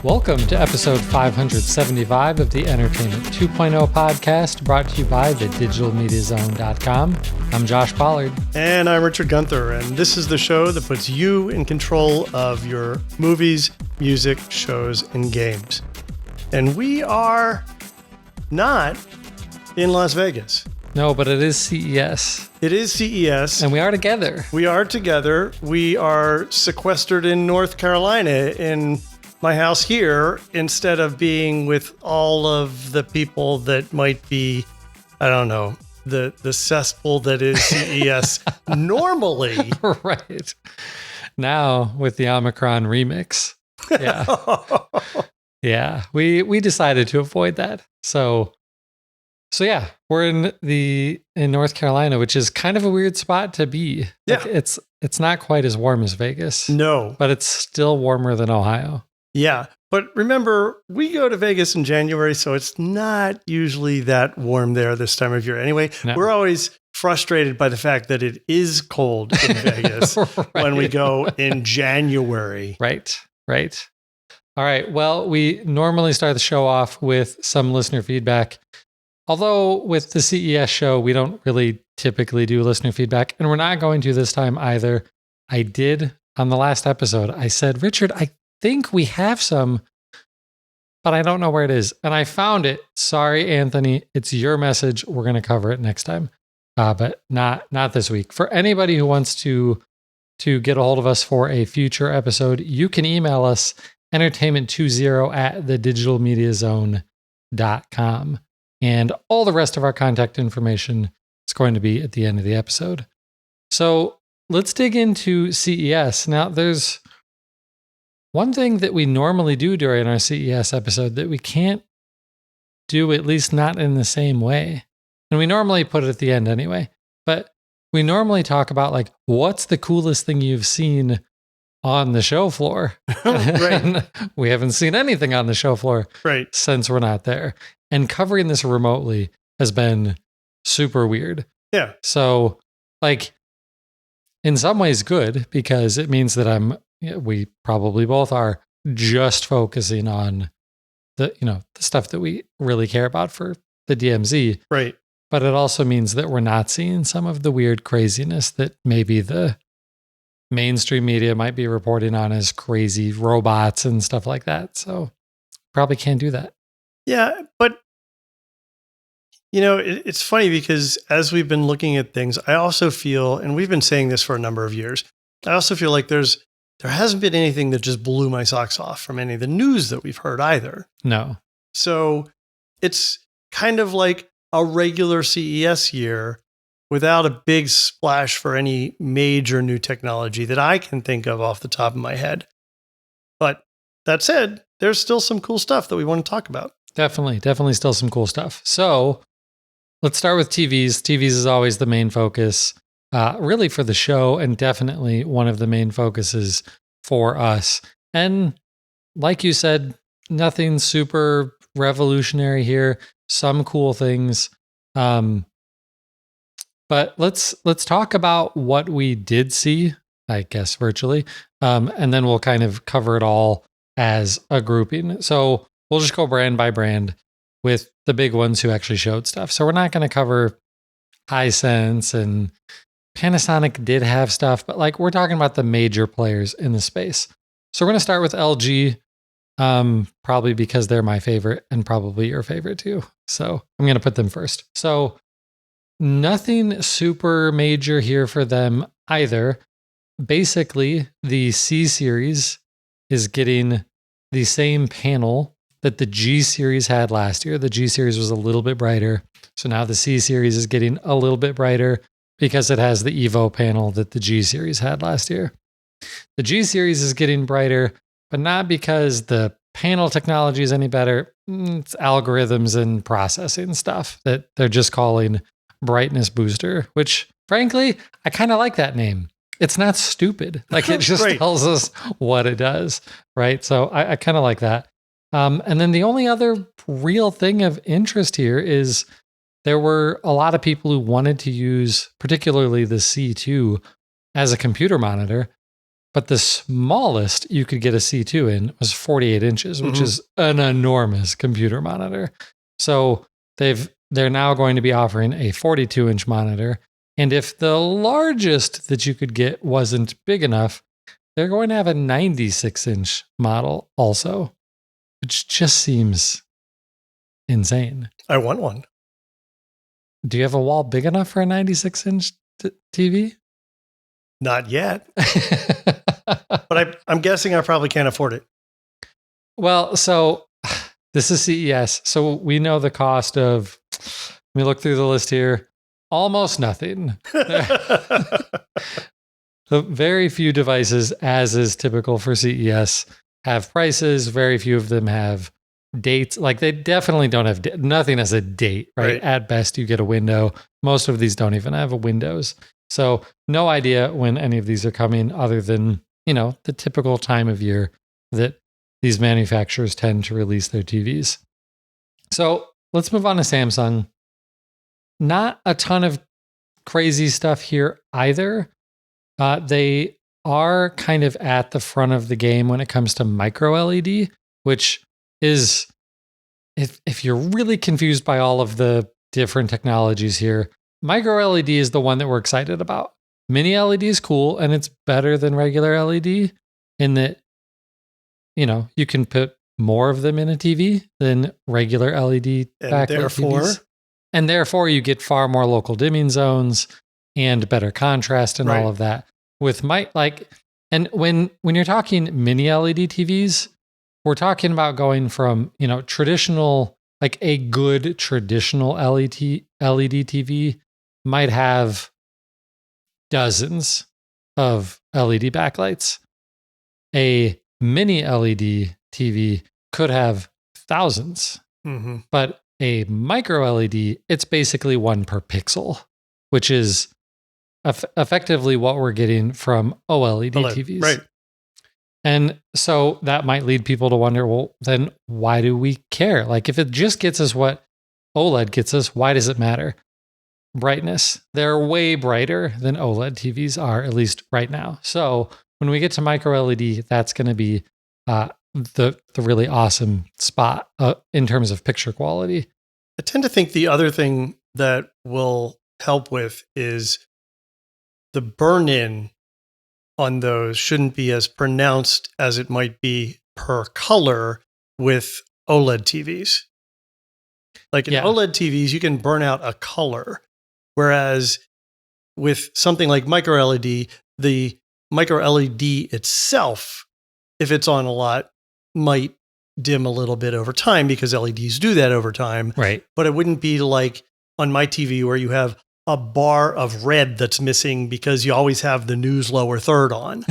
Welcome to episode 575 of the Entertainment 2.0 podcast, brought to you by thedigitalmediazone.com. I'm Josh Pollard. And I'm Richard Gunther, and this is the show that puts you in control of your movies, music, shows, and games. And we are not in Las Vegas. No, but it is CES. It is CES. And we are together. We are together. We are sequestered in North Carolina in my house here instead of being with all of the people that might be, I don't know, the cesspool that is CES normally. Right. Now with the Omicron remix. Yeah. Yeah. We decided to avoid that. So yeah, we're in North Carolina, which is kind of a weird spot to be. Yeah. Like it's not quite as warm as Vegas. No. But it's still warmer than Ohio. Yeah. But remember, we go to Vegas in January, so it's not usually that warm there this time of year. Anyway, No. We're always frustrated by the fact that it is cold in Vegas Right. when we go in January. Right. All right. Well, we normally start the show off with some listener feedback. Although with the CES show, we don't really typically do listener feedback, and we're not going to this time either. I did on the last episode. I said, Richard, I think we have some, but I don't know where it is. And I found it. Sorry, Anthony. It's your message. We're going to cover it next time, but not this week. For anybody who wants to get a hold of us for a future episode, you can email us entertainment20@thedigitalmediazone.com. And all the rest of our contact information is going to be at the end of the episode. So let's dig into CES. Now, there's one thing that we normally do during our CES episode that we can't do, at least not in the same way. And we normally put it at the end anyway. But we normally talk about, like, what's the coolest thing you've seen on the show floor? Right. We haven't seen anything on the show floor since we're not there. And covering this remotely has been super weird. Yeah. So, like, in some ways good, because it means that we probably both are just focusing on the stuff that we really care about for the DMZ. Right. But it also means that we're not seeing some of the weird craziness that maybe the mainstream media might be reporting on as crazy robots and stuff like that. So probably can't do that. Yeah, but it's funny because as we've been looking at things, I also feel, and we've been saying this for a number of years, I also feel like there hasn't been anything that just blew my socks off from any of the news that we've heard either. No. So it's kind of like a regular CES year without a big splash for any major new technology that I can think of off the top of my head. But that said, there's still some cool stuff that we want to talk about. Definitely still some cool stuff. So let's start with TVs. TVs is always the main focus, really for the show, and definitely one of the main focuses for us. And like you said, nothing super revolutionary here. Some cool things. But let's talk about what we did see, I guess, virtually. And then we'll kind of cover it all as a grouping. So we'll just go brand by brand with the big ones who actually showed stuff. So we're not going to cover Hisense, and Panasonic did have stuff, but like we're talking about the major players in the space. So we're going to start with LG, probably because they're my favorite and probably your favorite too. So I'm going to put them first. So nothing super major here for them either. Basically, the C series is getting the same panel that the G series had last year. The G series was a little bit brighter. So now the C series is getting a little bit brighter because it has the Evo panel that the G series had last year. The G series is getting brighter, but not because the panel technology is any better. It's algorithms and processing stuff that they're just calling brightness booster, which frankly, I kind of like that name. It's not stupid. Like it just tells us what it does, right? So I kind of like that. And then the only other real thing of interest here is there were a lot of people who wanted to use particularly the C2 as a computer monitor, but the smallest you could get a C2 in was 48 inches, which is an enormous computer monitor. So they're now going to be offering a 42-inch monitor. And if the largest that you could get wasn't big enough, they're going to have a 96-inch model also, which just seems insane. I want one. Do you have a wall big enough for a 96-inch TV? Not yet. But I'm guessing I probably can't afford it. Well, so this is CES. So we know the cost of, let me look through the list here, almost nothing. Very few devices, as is typical for CES, have prices. Very few of them have dates. Like they definitely don't have, nothing has a date, right? At best, you get a window. Most of these don't even have windows. So no idea when any of these are coming other than, the typical time of year that these manufacturers tend to release their TVs. So let's move on to Samsung. Not a ton of crazy stuff here either. They are kind of at the front of the game when it comes to micro LED, which is, if you're really confused by all of the different technologies here, micro LED is the one that we're excited about. Mini LED is cool, and it's better than regular LED in that, you can put more of them in a TV than regular LED backlit TVs. And therefore, you get far more local dimming zones and better contrast and all of that. With and when you're talking mini LED TVs, we're talking about going from, traditional, like a good traditional LED TV might have dozens of LED backlights. A mini LED TV could have thousands, but a micro LED, it's basically one per pixel, which is effectively what we're getting from OLED TVs. Right. And so that might lead people to wonder, well, then why do we care? Like if it just gets us what OLED gets us, why does it matter? Brightness. They're way brighter than OLED TVs are, at least right now. So when we get to micro LED, that's going to be the really awesome spot in terms of picture quality. I tend to think the other thing that will help with is the burn-in on those shouldn't be as pronounced as it might be per color with OLED TVs. Like in OLED TVs, you can burn out a color. Whereas with something like micro LED, the micro LED itself, if it's on a lot, might dim a little bit over time because LEDs do that over time. Right. But it wouldn't be like on my TV where you have a bar of red that's missing because you always have the news lower third on.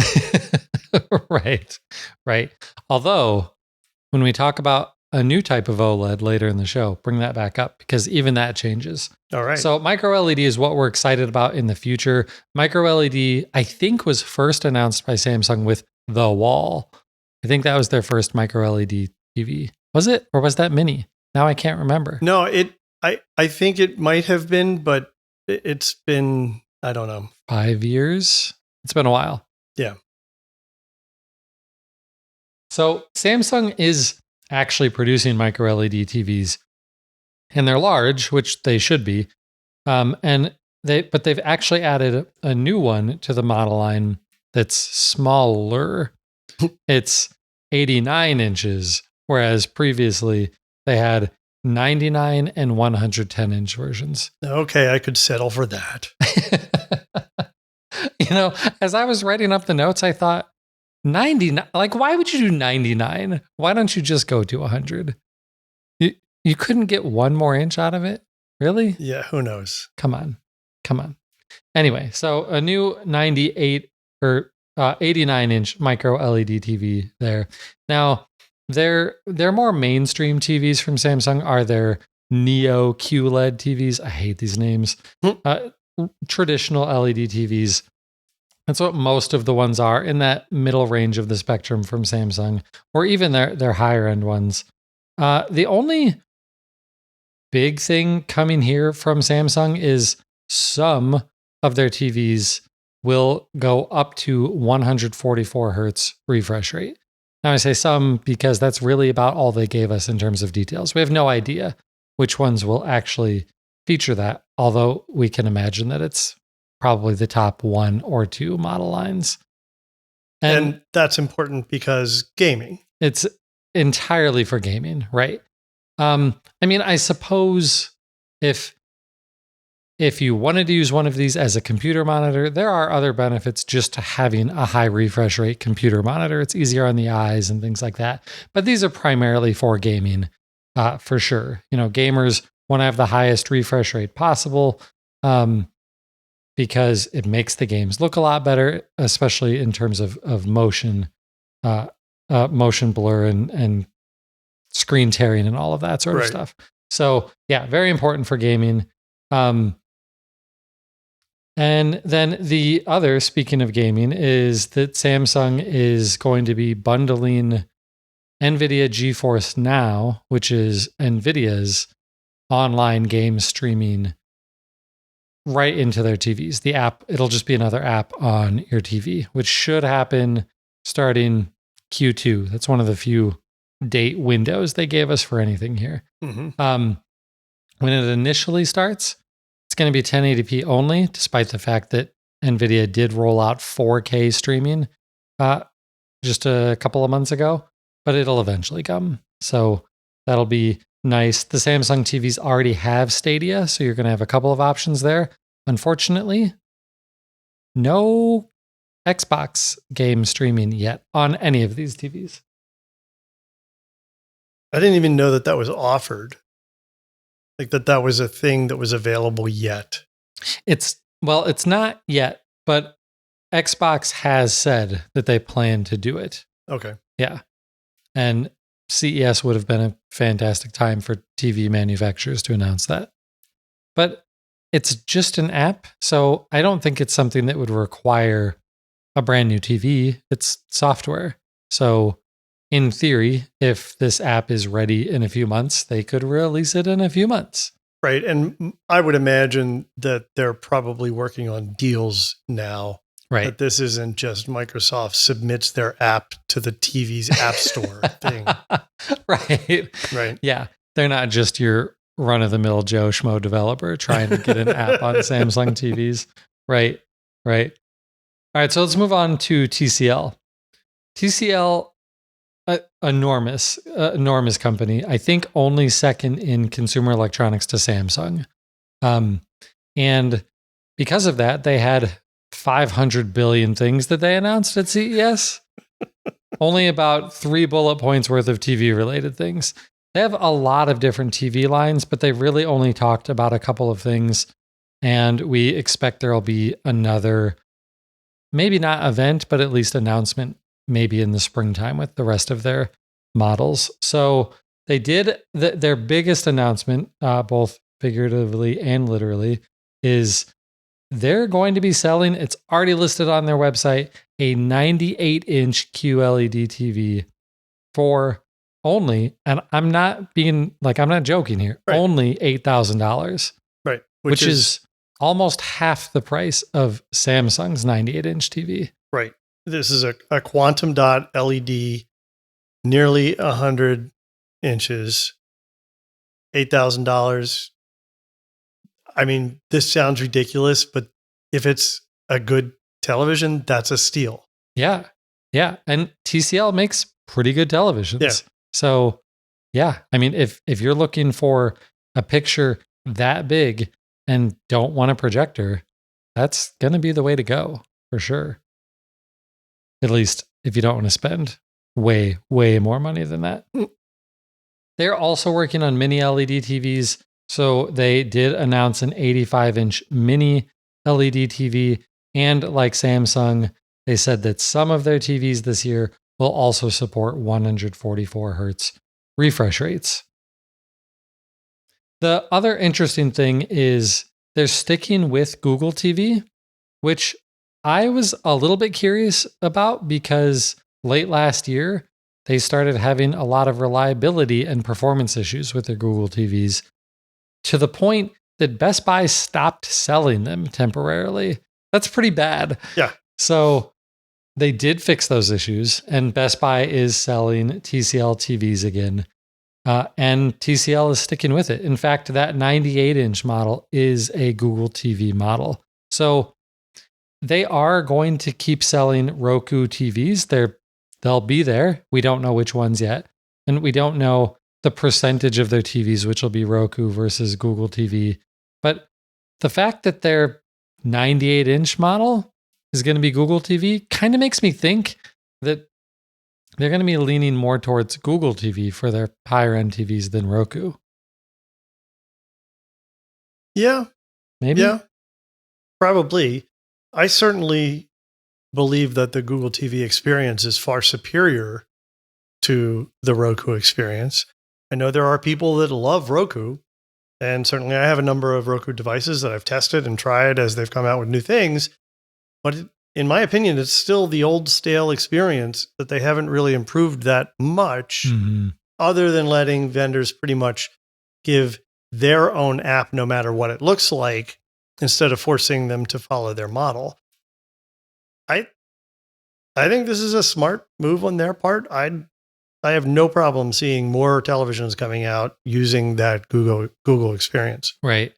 Right. Although, when we talk about a new type of OLED later in the show, bring that back up because even that changes. All right. So micro LED is what we're excited about in the future. Micro LED, I think, was first announced by Samsung with the Wall. I think that was their first micro LED TV. Was it? Or was that mini? Now I can't remember. No, I think it might have been, but it's been, I don't know. 5 years? It's been a while. Yeah. So Samsung is actually producing micro LED TVs, and they're large, which they should be. But they've actually added a new one to the model line that's smaller. It's 89 inches, whereas previously they had 99 and 110 inch versions. Okay, I could settle for that. As I was writing up the notes, I thought 99, like why would you do 99? Why don't you just go to 100? You couldn't get one more inch out of it? Really? Yeah, who knows? Come on. Anyway, so a new 98 or 89 inch micro LED TV there. Now, their more mainstream TVs from Samsung are their Neo QLED TVs. I hate these names. Traditional LED TVs. That's what most of the ones are in that middle range of the spectrum from Samsung, or even their higher end ones. The only big thing coming here from Samsung is some of their TVs will go up to 144 hertz refresh rate. Now, I say some because that's really about all they gave us in terms of details. We have no idea which ones will actually feature that, although we can imagine that it's probably the top 1 or 2 model lines. And that's important because gaming. It's entirely for gaming, right? I mean, I suppose if you wanted to use one of these as a computer monitor, there are other benefits just to having a high refresh rate computer monitor. It's easier on the eyes and things like that. But these are primarily for gaming, for sure. You know, gamers want to have the highest refresh rate possible because it makes the games look a lot better, especially in terms of motion, motion blur and screen tearing and all of that sort of stuff. So yeah, very important for gaming. And then the other, speaking of gaming, is that Samsung is going to be bundling NVIDIA GeForce Now, which is NVIDIA's online game streaming, right into their TVs. The app, it'll just be another app on your TV, which should happen starting Q2. That's one of the few date windows they gave us for anything here. When it initially starts, it's going to be 1080p only, despite the fact that NVIDIA did roll out 4K streaming just a couple of months ago, but it'll eventually come. So that'll be nice. The Samsung TVs already have Stadia, so you're going to have a couple of options there. Unfortunately, no Xbox game streaming yet on any of these TVs. I didn't even know that was offered. Like that was a thing that was available yet. It's not yet, but Xbox has said that they plan to do it. Okay. Yeah. And CES would have been a fantastic time for TV manufacturers to announce that. But it's just an app, so I don't think it's something that would require a brand new TV. It's software. So in theory, if this app is ready in a few months, they could release it in a few months. Right. And I would imagine that they're probably working on deals now. Right. That this isn't just Microsoft submits their app to the TV's app store thing. Right. Right. Yeah. They're not just your run-of-the-mill Joe Schmo developer trying to get an app on Samsung TVs. Right. Right. All right. So let's move on to TCL. TCL, enormous company. I think only second in consumer electronics to Samsung. And because of that, they had 500 billion things that they announced at CES. Only about 3 bullet points worth of TV related things. They have a lot of different TV lines, but they really only talked about a couple of things. And we expect there'll be another, maybe not event, but at least announcement, maybe in the springtime with the rest of their models. So they did their biggest announcement, both figuratively and literally, is they're going to be selling, it's already listed on their website, a 98-inch QLED TV for only, and I'm not joking here, right, only $8,000. Right. Which is almost half the price of Samsung's 98-inch TV. Right. This is a quantum dot LED, nearly 100 inches, $8,000. I mean, this sounds ridiculous, but if it's a good television, that's a steal. Yeah. Yeah. And TCL makes pretty good televisions. Yeah. So, yeah. I mean, if you're looking for a picture that big and don't want a projector, that's going to be the way to go for sure. At least if you don't want to spend way, way more money than that. They're also working on mini LED TVs. So they did announce an 85-inch mini LED TV. And like Samsung, they said that some of their TVs this year will also support 144 hertz refresh rates. The other interesting thing is they're sticking with Google TV, which I was a little bit curious about because late last year, they started having a lot of reliability and performance issues with their Google TVs, to the point that Best Buy stopped selling them temporarily. That's pretty bad. Yeah. So they did fix those issues, and Best Buy is selling TCL TVs again. And TCL is sticking with it. In fact, that 98-inch model is a Google TV model. So they are going to keep selling Roku TVs. They'll be there. We don't know which ones yet. And we don't know the percentage of their TVs, which will be Roku versus Google TV. But the fact that their 98-inch model is going to be Google TV kind of makes me think that they're going to be leaning more towards Google TV for their higher end TVs than Roku. Yeah. Maybe? Yeah. Probably. I certainly believe that the Google TV experience is far superior to the Roku experience. I know there are people that love Roku, and certainly I have a number of Roku devices that I've tested and tried as they've come out with new things. But in my opinion, it's still the old stale experience that they haven't really improved that much, other than letting vendors pretty much give their own app no matter what it looks like, instead of forcing them to follow their model. I think this is a smart move on their part. I have no problem seeing more televisions coming out using that Google experience. Right.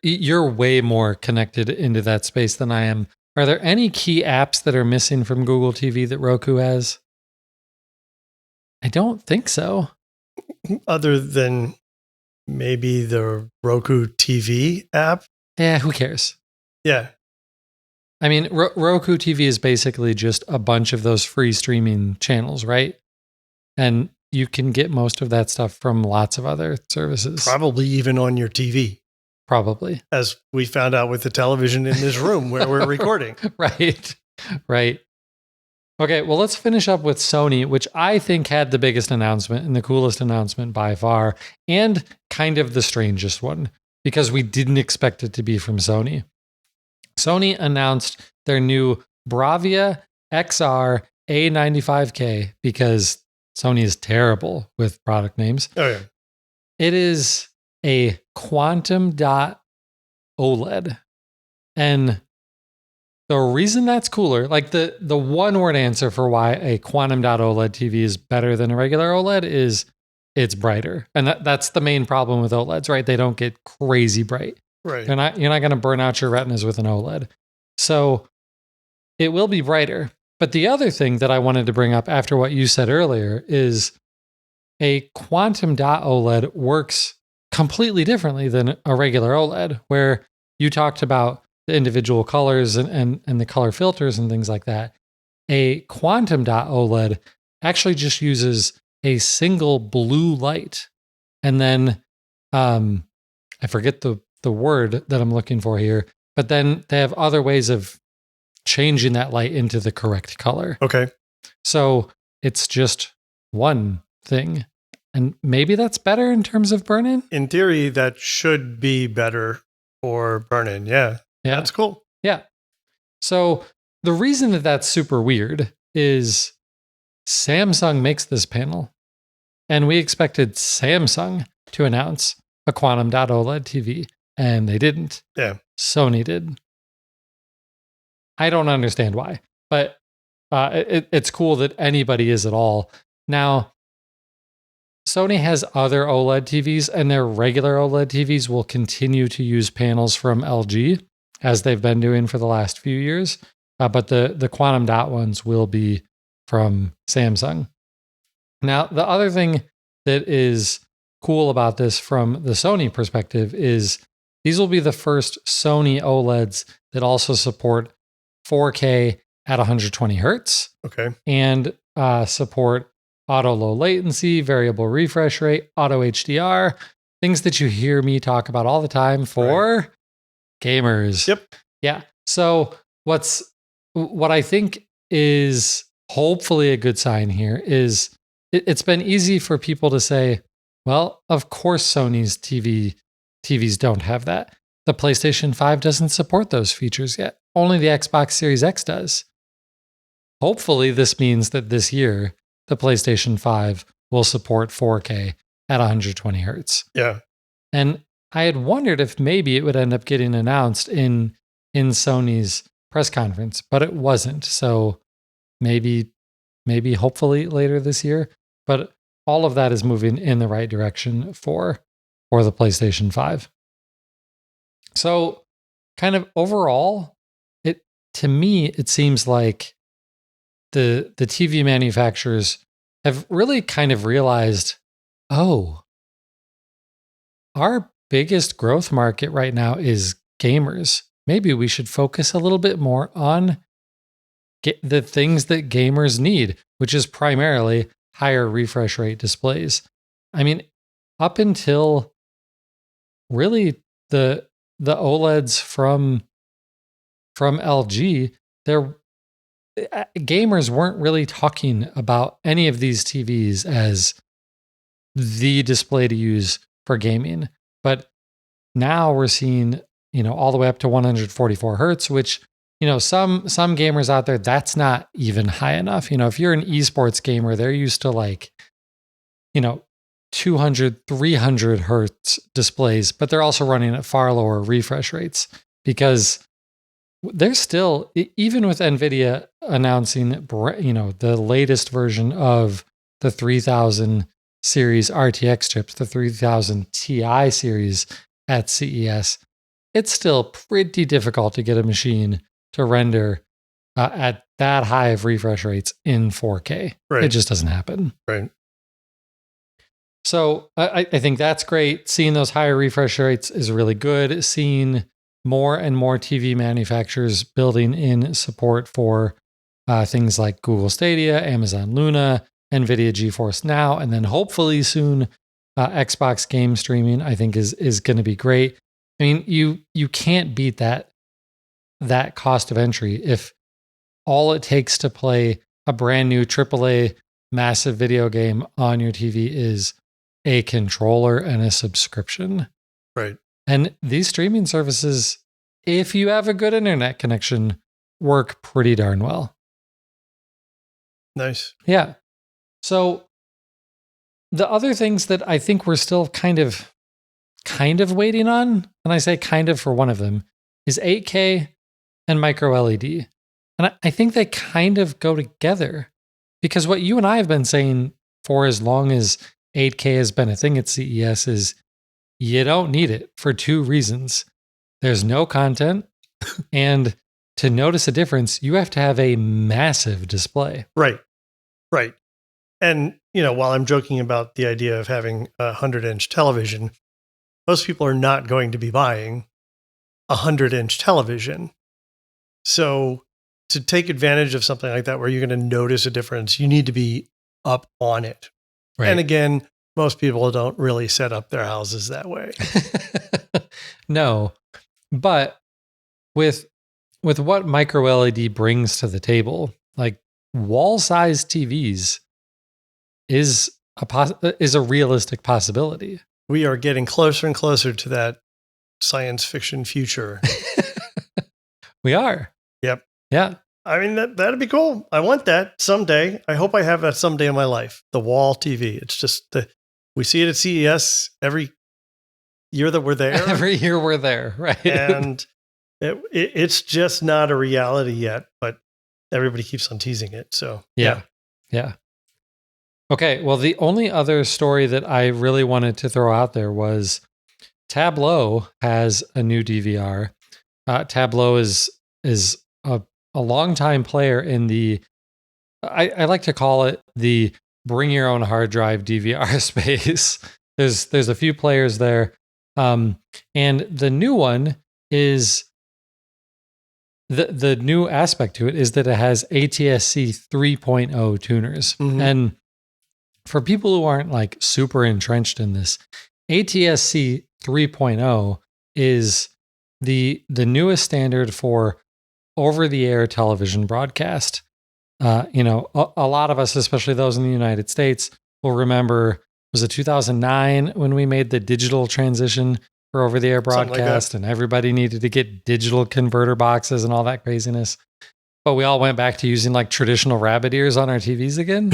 You're way more connected into that space than I am. Are there any key apps that are missing from Google TV that Roku has? I don't think so. Other than maybe the Roku TV app? Yeah, who cares? Yeah. I mean, Roku TV is basically just a bunch of those free streaming channels, right? And you can get most of that stuff from lots of other services. Probably even on your TV. Probably. As we found out with the television in this room where we're recording. Right. Okay, well, let's finish up with Sony, which I think had the biggest announcement and the coolest announcement by far, and kind of the strangest one, because we didn't expect it to be from Sony. Sony announced their new Bravia XR A95K, because Sony is terrible with product names. Oh, yeah. It is a quantum dot OLED. And the reason that's cooler, like the one word answer for why a quantum dot OLED TV is better than a regular OLED is it's brighter. And that's the main problem with OLEDs, right? They don't get crazy bright. Right. You're not going to burn out your retinas with an OLED. So it will be brighter. But the other thing that I wanted to bring up after what you said earlier is a quantum dot OLED works completely differently than a regular OLED, where you talked about the individual colors and the color filters and things like that. A quantum dot OLED actually just uses a single blue light. And then I forget the word that I'm looking for here, but then they have other ways of changing that light into the correct color. Okay. So it's just one thing. And maybe that's better in terms of burn-in? In theory, that should be better for burn-in. Yeah. That's cool. Yeah. So the reason that that's super weird is Samsung makes this panel. And we expected Samsung to announce a quantum dot OLED TV. And they didn't. Yeah. Sony did. I don't understand why. But it's cool that anybody is at all. Now, Sony has other OLED TVs, and their regular OLED TVs will continue to use panels from LG, as they've been doing for the last few years. But the quantum dot ones will be from Samsung. Now, the other thing that is cool about this from the Sony perspective is these will be the first Sony OLEDs that also support 4K at 120 Hertz. Okay. And support auto low latency, variable refresh rate, auto HDR, things that you hear me talk about all the time for gamers. Yep. Yeah. So what I think is hopefully a good sign here is it's been easy for people to say, well, of course Sony's TVs don't have that. The PlayStation 5 doesn't support those features yet. Only the Xbox Series X does. Hopefully this means that this year, the PlayStation 5 will support 4K at 120 Hertz. Yeah. And I had wondered if maybe it would end up getting announced in in Sony's press conference, but it wasn't. So maybe hopefully later this year. But all of that is moving in the right direction for the PlayStation 5. So kind of overall, to me, it seems like the TV manufacturers have really kind of realized, oh, our biggest growth market right now is gamers. Maybe we should focus a little bit more on the things that gamers need, which is primarily higher refresh rate displays. I mean, up until really the OLEDs from LG, gamers weren't really talking about any of these TVs as the display to use for gaming. But now we're seeing, all the way up to 144 Hertz, which, some gamers out there, that's not even high enough. If you're an esports gamer, they're used to 200, 300 Hertz displays, but they're also running at far lower refresh rates because they're still, even with NVIDIA announcing, the latest version of the 3000 series RTX chips, the 3000 Ti series at CES, it's still pretty difficult to get a machine to render at that high of refresh rates in 4K. Right. It just doesn't happen. Right. So I think that's great. Seeing those higher refresh rates is really good. Seeing more and more TV manufacturers building in support for things like Google Stadia, Amazon Luna, NVIDIA GeForce Now, and then hopefully soon Xbox game streaming, I think is going to be great. I mean, you can't beat that cost of entry if all it takes to play a brand new AAA massive video game on your TV is a controller and a subscription. Right. And these streaming services, if you have a good internet connection, work pretty darn well. Nice. Yeah. So the other things that I think we're still kind of waiting on, and I say kind of for one of them, is 8K and micro LED. And I think they kind of go together because what you and I have been saying for as long as 8K has been a thing at CES is you don't need it for two reasons. There's no content, and to notice a difference, you have to have a massive display. Right. Right. And, while I'm joking about the idea of having a 100-inch television, most people are not going to be buying a 100-inch television. So to take advantage of something like that, where you're going to notice a difference, you need to be up on it. Right. And again, most people don't really set up their houses that way. No, but with what micro LED brings to the table, like wall-sized TVs is a realistic possibility. We are getting closer and closer to that science fiction future. We are. Yep. Yeah. I mean, that'd be cool. I want that someday. I hope I have that someday in my life. The wall TV. It's just we see it at CES every year that we're there. Every year we're there, right? And it's just not a reality yet, but everybody keeps on teasing it. So yeah. Okay. Well, the only other story that I really wanted to throw out there was Tableau has a new DVR. Tableau is a longtime player in the, I like to call it the bring your own hard drive DVR space. There's a few players there. And the new one is, the new aspect to it is that it has ATSC 3.0 tuners. Mm-hmm. And for people who aren't like super entrenched in this, ATSC 3.0 is the newest standard for over-the-air television broadcast. A lot of us, especially those in the United States, will remember, was it 2009 when we made the digital transition for over-the-air broadcast, and everybody needed to get digital converter boxes and all that craziness. But we all went back to using like traditional rabbit ears on our TVs again,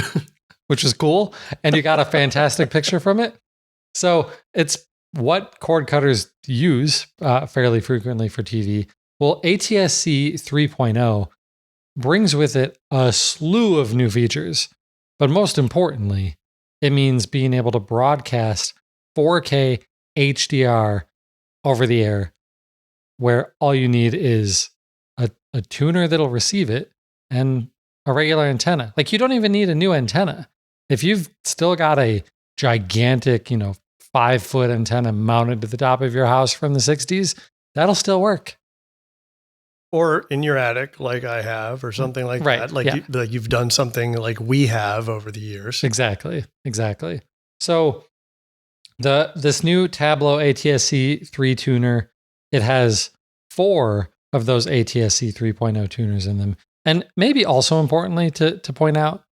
which was cool. And you got a fantastic picture from it. So it's what cord cutters use fairly frequently for TV. Well, ATSC 3.0 brings with it a slew of new features, but most importantly, it means being able to broadcast 4K HDR over the air, where all you need is a tuner that'll receive it and a regular antenna. Like, you don't even need a new antenna. If you've still got a gigantic, 5-foot antenna mounted to the top of your house from the 60s, that'll still work. Or in your attic, like I have, or something like that. Like, yeah. you've done something like we have over the years. Exactly. So this new Tableau ATSC 3 tuner, it has 4 of those ATSC 3.0 tuners in them. And maybe also importantly to point out,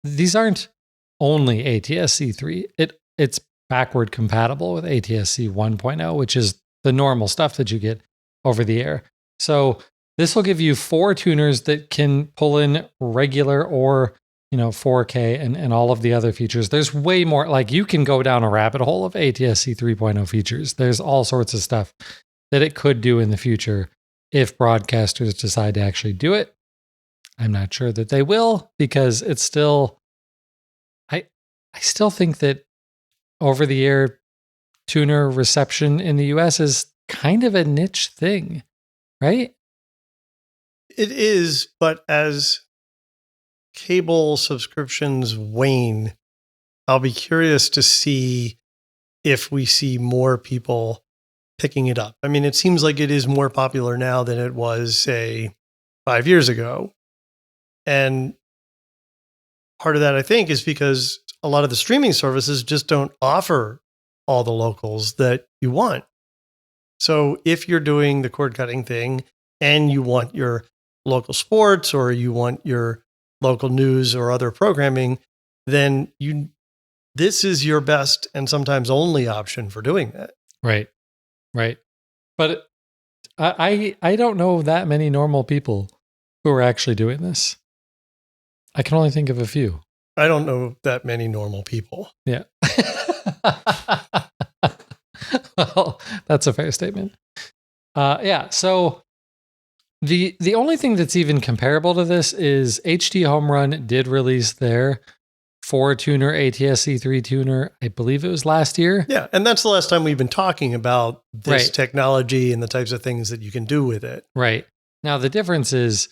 these aren't only ATSC 3. It's backward compatible with ATSC 1.0, which is the normal stuff that you get over the air. So this will give you 4 tuners that can pull in regular or 4K and all of the other features. There's way more. Like, you can go down a rabbit hole of ATSC 3.0 features. There's all sorts of stuff that it could do in the future if broadcasters decide to actually do it. I'm not sure that they will, because it's still, I still think that over the air tuner reception in the US is kind of a niche thing, right? It is, but as cable subscriptions wane, I'll be curious to see if we see more people picking it up. I mean, it seems like it is more popular now than it was, say, 5 years ago. And part of that, I think, is because a lot of the streaming services just don't offer all the locals that you want. So if you're doing the cord cutting thing and you want your local sports, or you want your local news or other programming, then this is your best and sometimes only option for doing that. Right. But I don't know that many normal people who are actually doing this. I can only think of a few. I don't know that many normal people. Yeah. Well, that's a fair statement. Yeah. So the only thing that's even comparable to this is HD Home Run did release their 4 tuner ATSC 3 tuner. I believe it was last year. Yeah, and that's the last time we've been talking about this Right. technology and the types of things that you can do with it. Right. Now the difference is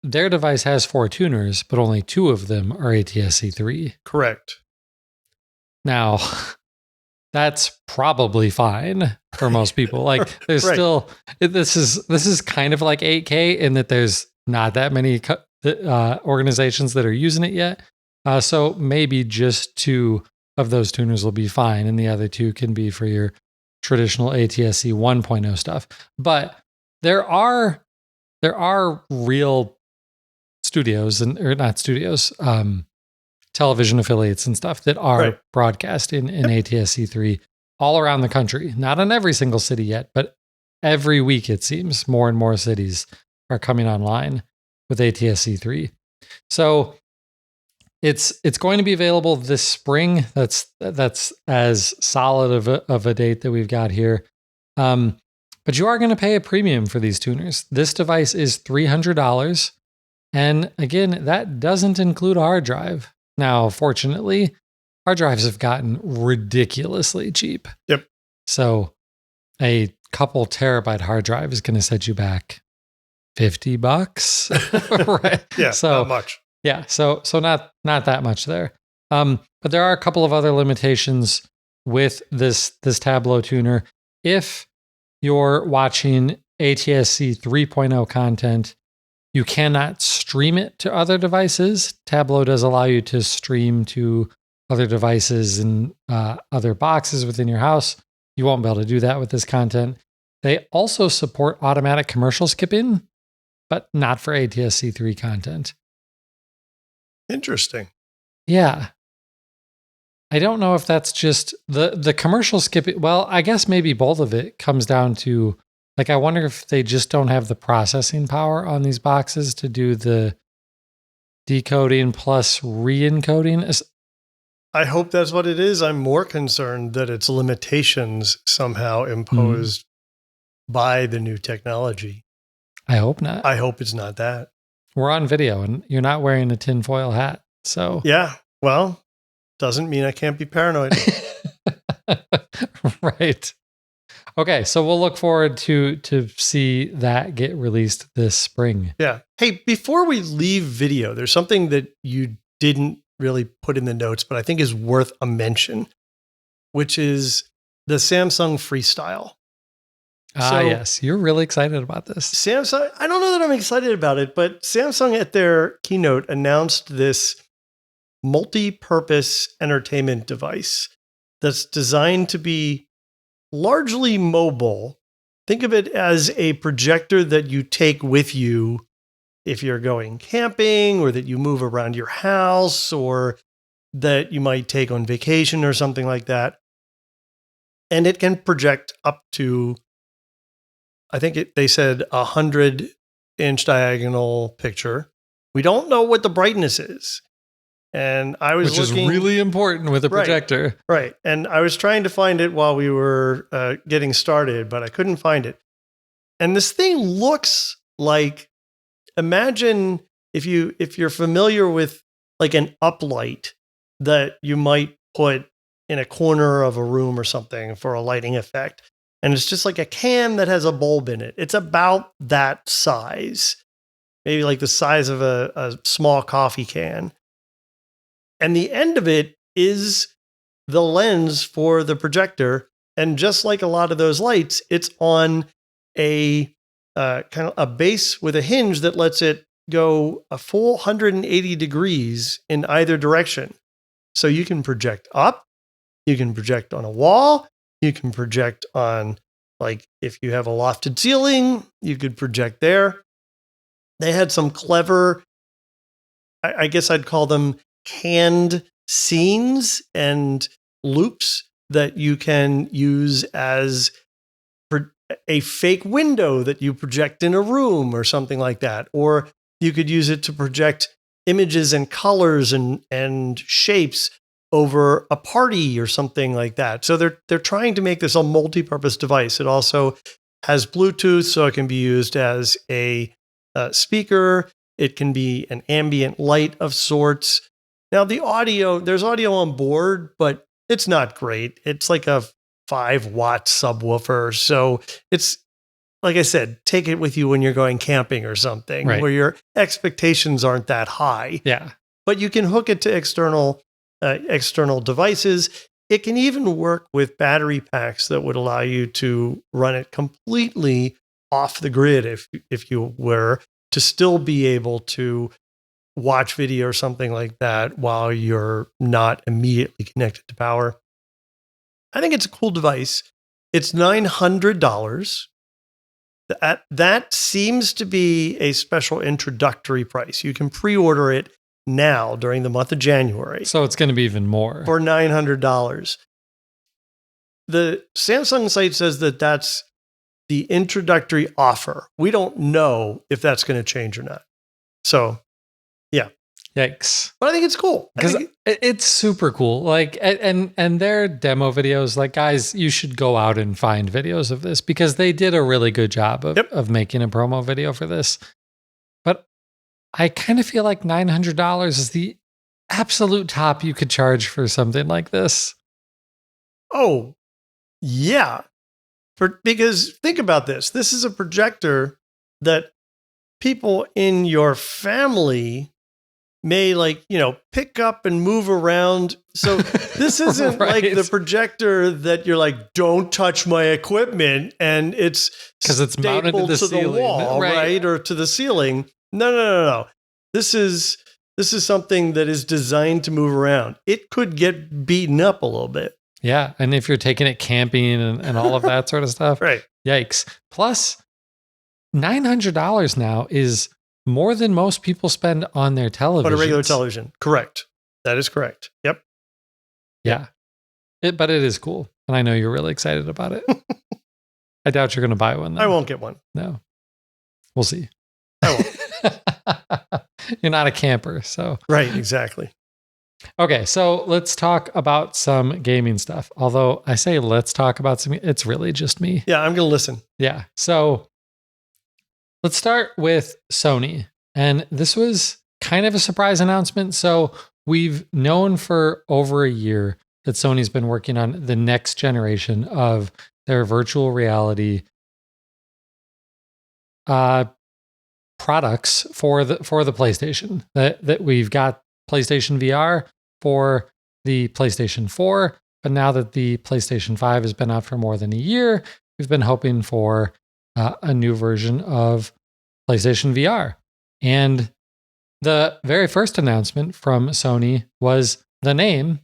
their device has 4 tuners, but only 2 of them are ATSC 3. Correct. Now, that's probably fine for most people. Like, there's Right. still, this is kind of like 8K in that there's not that many organizations that are using it yet. So maybe just 2 of those tuners will be fine, and the other 2 can be for your traditional ATSC 1.0 stuff. But there are real studios or not studios, television affiliates and stuff that are broadcasting in ATSC 3 all around the country. Not in every single city yet, but every week it seems more and more cities are coming online with ATSC 3. So it's going to be available this spring. That's as solid of a date that we've got here. But you are going to pay a premium for these tuners. This device is $300. And again, that doesn't include a hard drive. Now, fortunately, hard drives have gotten ridiculously cheap. Yep. So a couple terabyte hard drive is going to set you back $50. Right. Yeah, so not much. Yeah. So not that much there. But there are a couple of other limitations with this Tableau tuner. If you're watching ATSC 3.0 content, you cannot stream it to other devices. Tableau does allow you to stream to other devices and other boxes within your house. You won't be able to do that with this content. They also support automatic commercial skipping, but not for ATSC 3 content. Interesting. Yeah. I don't know if that's just the commercial skipping. Well, I guess maybe both of it comes down to, like, I wonder if they just don't have the processing power on these boxes to do the decoding plus re-encoding. I hope that's what it is. I'm more concerned that it's limitations somehow imposed buy the new technology. I hope not. I hope it's not that. We're on video and you're not wearing a tinfoil hat. So yeah, well, doesn't mean I can't be paranoid. Right. Okay, so we'll look forward to see that get released this spring. Yeah. Hey, before we leave video, there's something that you didn't really put in the notes, but I think is worth a mention, which is the Samsung Freestyle. Yes. You're really excited about this. Samsung, I don't know that I'm excited about it, but Samsung at their keynote announced this multi-purpose entertainment device that's designed to be largely mobile. Think of it as a projector that you take with you if you're going camping, or that you move around your house, or that you might take on vacation or something like that. And it can project up to, I think they said 100-inch diagonal picture. We don't know what the brightness is. And I was Which is really important with a projector. Right. And I was trying to find it while we were getting started, but I couldn't find it. And this thing looks like, imagine if you're familiar with like an uplight that you might put in a corner of a room or something for a lighting effect. And it's just like a can that has a bulb in it. It's about that size, maybe like the size of a small coffee can. And the end of it is the lens for the projector. And just like a lot of those lights, it's on a kind of a base with a hinge that lets it go a full 180 degrees in either direction. So you can project up, you can project on a wall, you can project on, like, if you have a lofted ceiling, you could project there. They had some clever, I guess I'd call them canned scenes and loops that you can use as a fake window that you project in a room or something like that. Or you could use it to project images and colors and shapes over a party or something like that. So they're trying to make this a multi-purpose device. It also has Bluetooth, so it can be used as a speaker. It can be an ambient light of sorts. Now, the audio, there's audio on board, but it's not great. It's like a 5-watt subwoofer. So it's, like I said, take it with you when you're going camping or something, right, where your expectations aren't that high. Yeah. But you can hook it to external devices. It can even work with battery packs that would allow you to run it completely off the grid if you were to still be able to watch video or something like that while you're not immediately connected to power. I think it's a cool device. It's $900. That seems to be a special introductory price. You can pre-order it now during the month of January. So it's going to be even more. For $900. The Samsung site says that that's the introductory offer. We don't know if that's going to change or not. So, yeah. Yikes. But I think it's cool. Because it's super cool. Like, and their demo videos, like, guys, you should go out and find videos of this because they did a really good job of making a promo video for this. But I kind of feel like $900 is the absolute top you could charge for something like this. Oh, yeah. Because think about this. This is a projector that people in your family may, like, pick up and move around. So this isn't right, like the projector that you're like, don't touch my equipment, and it's because it's mounted to the ceiling, the wall, right? Or to the ceiling. No. This is something that is designed to move around. It could get beaten up a little bit. Yeah, and if you're taking it camping and all of that sort of stuff, right? Yikes! Plus, $900 now is more than most people spend on their television. On a regular television. Correct. That is correct. Yep. Yeah. But it is cool. And I know you're really excited about it. I doubt you're going to buy one, though. I won't get one. No. We'll see. I won't. You're not a camper, so. Right, exactly. Okay, so let's talk about some gaming stuff. Although I say let's talk about some, it's really just me. Yeah, I'm going to listen. Yeah. So let's start with Sony. And this was kind of a surprise announcement. So we've known for over a year that Sony's been working on the next generation of their virtual reality products for the PlayStation. That we've got PlayStation VR for the PlayStation 4, but now that the PlayStation 5 has been out for more than a year, we've been hoping for a new version of PlayStation VR. And the very first announcement from Sony was the name.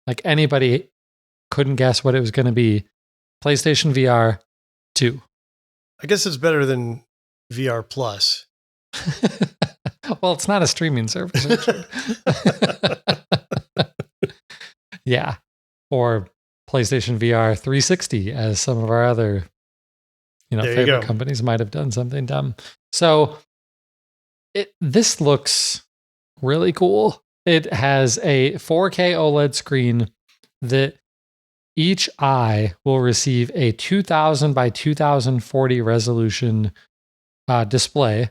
Like anybody couldn't guess what it was going to be. PlayStation VR 2. I guess it's better than VR Plus. Well, it's not a streaming service, Richard. Yeah. Or PlayStation VR 360, as some of our other favorite companies might have done something dumb. So this looks really cool. It has a 4K OLED screen that each eye will receive a 2000 by 2040 resolution display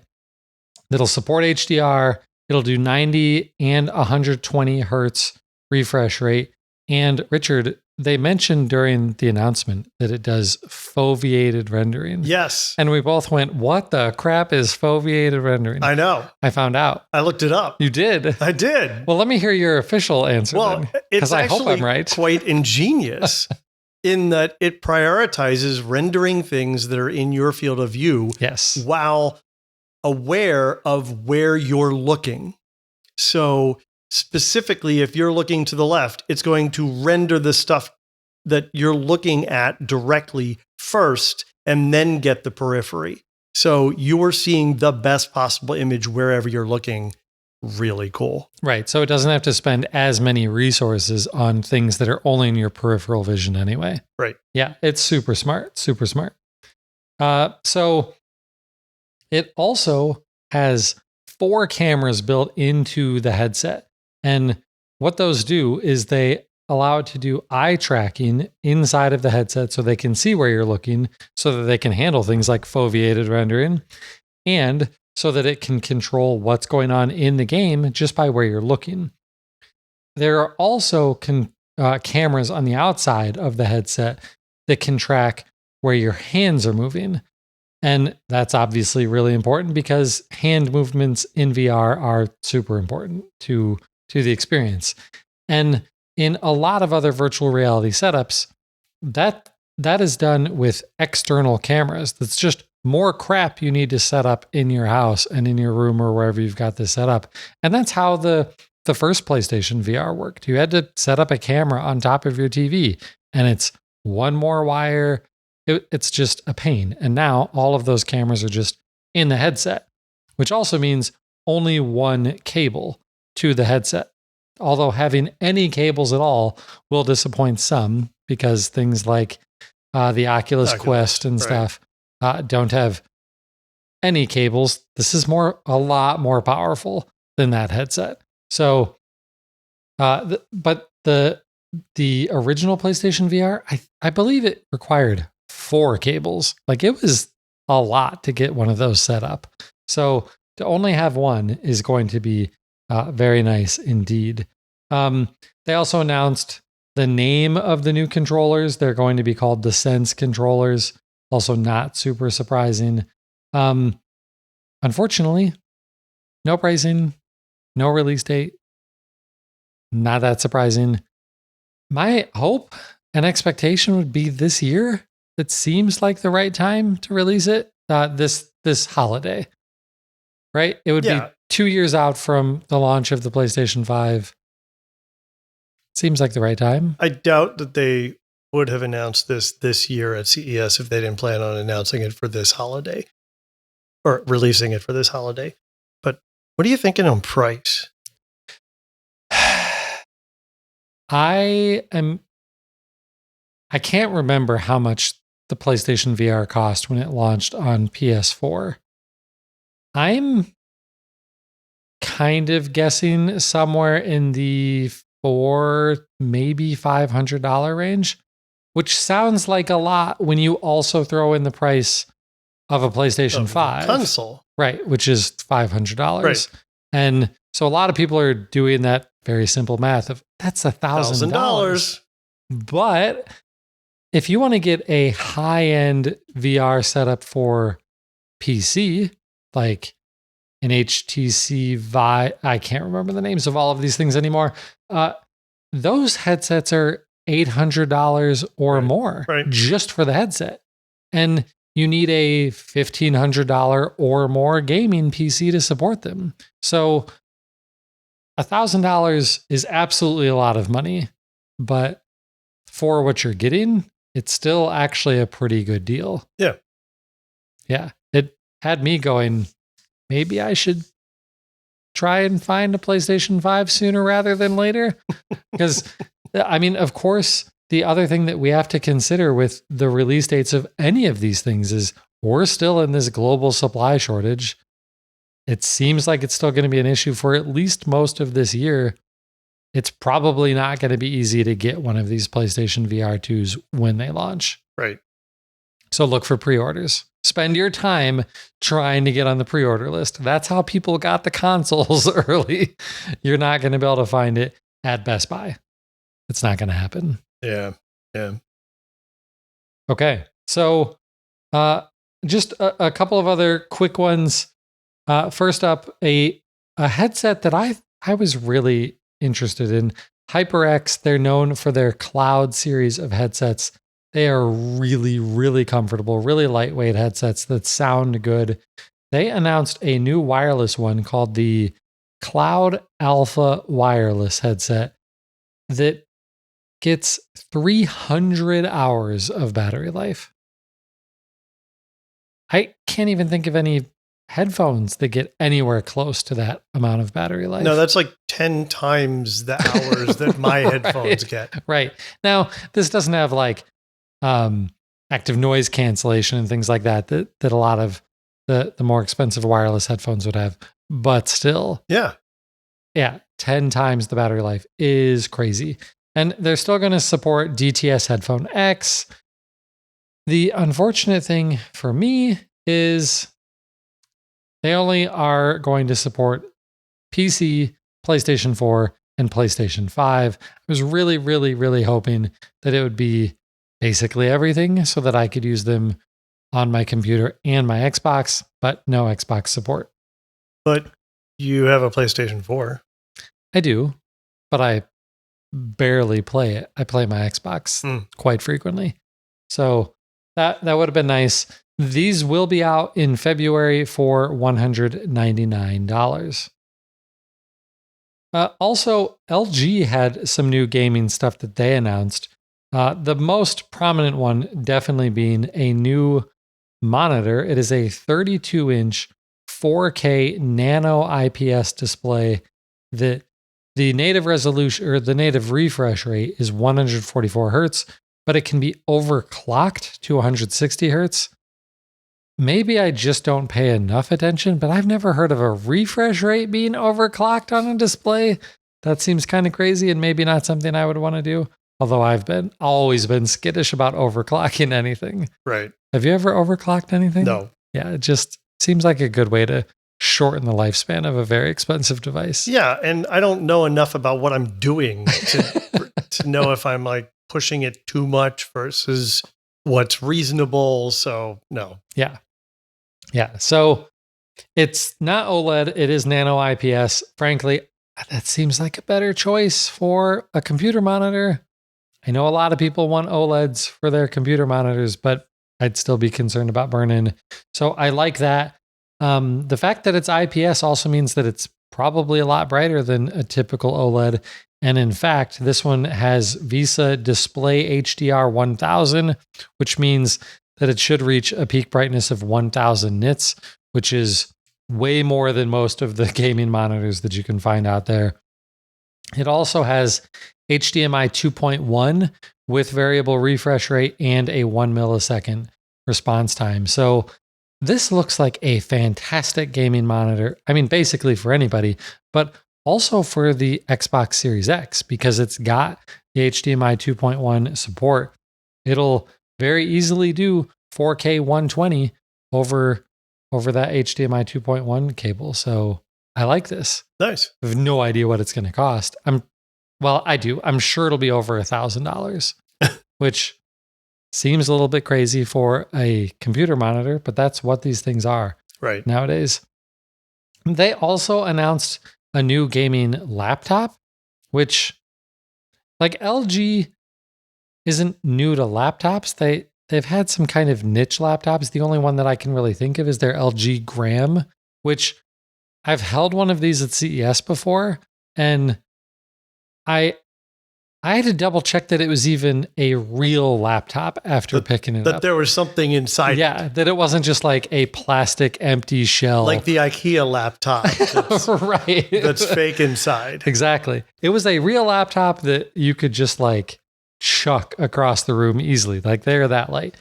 that'll support HDR. It'll do 90 and 120 hertz refresh rate. And Richard, they mentioned during the announcement that it does foveated rendering. Yes. And we both went, what the crap is foveated rendering? I know. I found out. I looked it up. You did? I did. Well, let me hear your official answer then. It's I hope I'm right. Quite ingenious in that it prioritizes rendering things that are in your field of view. Yes. While aware of where you're looking. So specifically, if you're looking to the left, it's going to render the stuff that you're looking at directly first and then get the periphery. So you're seeing the best possible image wherever you're looking. Really cool. Right. So it doesn't have to spend as many resources on things that are only in your peripheral vision anyway. Right. Yeah. It's super smart. Super smart. So it also has 4 cameras built into the headset. And what those do is they allow it to do eye tracking inside of the headset so they can see where you're looking, so that they can handle things like foveated rendering, and so that it can control what's going on in the game just by where you're looking. There are also cameras on the outside of the headset that can track where your hands are moving. And that's obviously really important because hand movements in VR are super important to the experience. And in a lot of other virtual reality setups, that is done with external cameras. That's just more crap you need to set up in your house and in your room or wherever you've got this set up. And that's how the first PlayStation VR worked. You had to set up a camera on top of your TV, and it's one more wire. It's just a pain. And now all of those cameras are just in the headset, which also means only one cable to the headset. Although having any cables at all will disappoint some, because things like the Oculus Quest and stuff don't have any cables. This is a lot more powerful than that headset. So, but the original PlayStation VR, I believe it required 4 cables. Like, it was a lot to get one of those set up. So to only have one is going to be very nice indeed. They also announced the name of the new controllers. They're going to be called the Sense controllers. Also not super surprising. Unfortunately, no pricing, no release date. Not that surprising. My hope and expectation would be this year. It seems like the right time to release it this holiday, right? It would be 2 years out from the launch of the PlayStation 5. Seems like the right time. I doubt that they would have announced this year at CES if they didn't plan on announcing it for this holiday or releasing it for this holiday. But what are you thinking on price? I can't remember how much the PlayStation VR cost when it launched on PS4. I'm kind of guessing somewhere in the maybe $500 range, which sounds like a lot when you also throw in the price of a PlayStation 5 console, right, which is $500. Right. And so a lot of people are doing that very simple math of that's $1,000. But if you want to get a high-end VR setup for PC, like an HTC Vive, I can't remember the names of all of these things anymore. Those headsets are $800 or more just for the headset. And you need a $1,500 or more gaming PC to support them. So $1,000 is absolutely a lot of money, but for what you're getting, it's still actually a pretty good deal. Yeah. Yeah. It had me going, maybe I should try and find a PlayStation 5 sooner rather than later. Because, I mean, of course, the other thing that we have to consider with the release dates of any of these things is we're still in this global supply shortage. It seems like it's still going to be an issue for at least most of this year. It's probably not going to be easy to get one of these PlayStation VR2s when they launch. Right. So look for pre-orders. Spend your time trying to get on the pre-order list. That's how people got the consoles early. You're not going to be able to find it at Best Buy. It's not going to happen. Yeah. Yeah. Okay. So just a couple of other quick ones. First up, a headset that I was really interested in. HyperX, they're known for their cloud series of headsets. They are really, really comfortable, really lightweight headsets that sound good. They announced a new wireless one called the Cloud Alpha Wireless headset that gets 300 hours of battery life. I can't even think of any headphones that get anywhere close to that amount of battery life. No, that's like 10 times the hours that my headphones get. Right. Now, this doesn't have like active noise cancellation and things like that a lot of the more expensive wireless headphones would have. But still, yeah, 10 times the battery life is crazy. And they're still going to support DTS Headphone X. The unfortunate thing for me is they only are going to support PC, PlayStation 4, and PlayStation 5. I was really, really, really hoping that it would be basically everything so that I could use them on my computer and my Xbox, but no Xbox support. But you have a PlayStation 4. I do, but I barely play it. I play my Xbox quite frequently. So that would have been nice. These will be out in February for $199. Also, LG had some new gaming stuff that they announced. The most prominent one definitely being a new monitor. It is a 32-inch 4K nano IPS display that the native resolution or the native refresh rate is 144 Hertz, but it can be overclocked to 160 Hertz. Maybe I just don't pay enough attention, but I've never heard of a refresh rate being overclocked on a display. That seems kind of crazy and maybe not something I would want to do. Although I've always been skittish about overclocking anything. Right. Have you ever overclocked anything? No. Yeah, it just seems like a good way to shorten the lifespan of a very expensive device. Yeah, and I don't know enough about what I'm doing to know if I'm like pushing it too much versus what's reasonable. So no. Yeah. Yeah. So it's not OLED. It is nano IPS. Frankly, that seems like a better choice for a computer monitor. I know a lot of people want OLEDs for their computer monitors, but I'd still be concerned about burn-in. So I like that. The fact that it's IPS also means that it's probably a lot brighter than a typical OLED. And in fact, this one has VISA Display HDR 1000, which means that it should reach a peak brightness of 1000 nits, which is way more than most of the gaming monitors that you can find out there. It also has HDMI 2.1 with variable refresh rate and a 1 millisecond response time. So this looks like a fantastic gaming monitor. I mean, basically for anybody, but also for the Xbox Series X because it's got the HDMI 2.1 support. It'll very easily do 4K 120 over that HDMI 2.1 cable. So I like this. Nice. I have no idea what it's going to cost. I do. I'm sure it'll be over $1,000, which seems a little bit crazy for a computer monitor, but that's what these things are nowadays. They also announced a new gaming laptop, which, like, LG isn't new to laptops. They've had some kind of niche laptops. The only one that I can really think of is their LG Gram, which I've held one of these at CES before, and I had to double check that it was even a real laptop after picking it up. That there was something inside. Yeah, that it wasn't just like a plastic empty shell. Like the IKEA laptop. Right. That's fake inside. Exactly. It was a real laptop that you could just like chuck across the room easily. Like they're that light.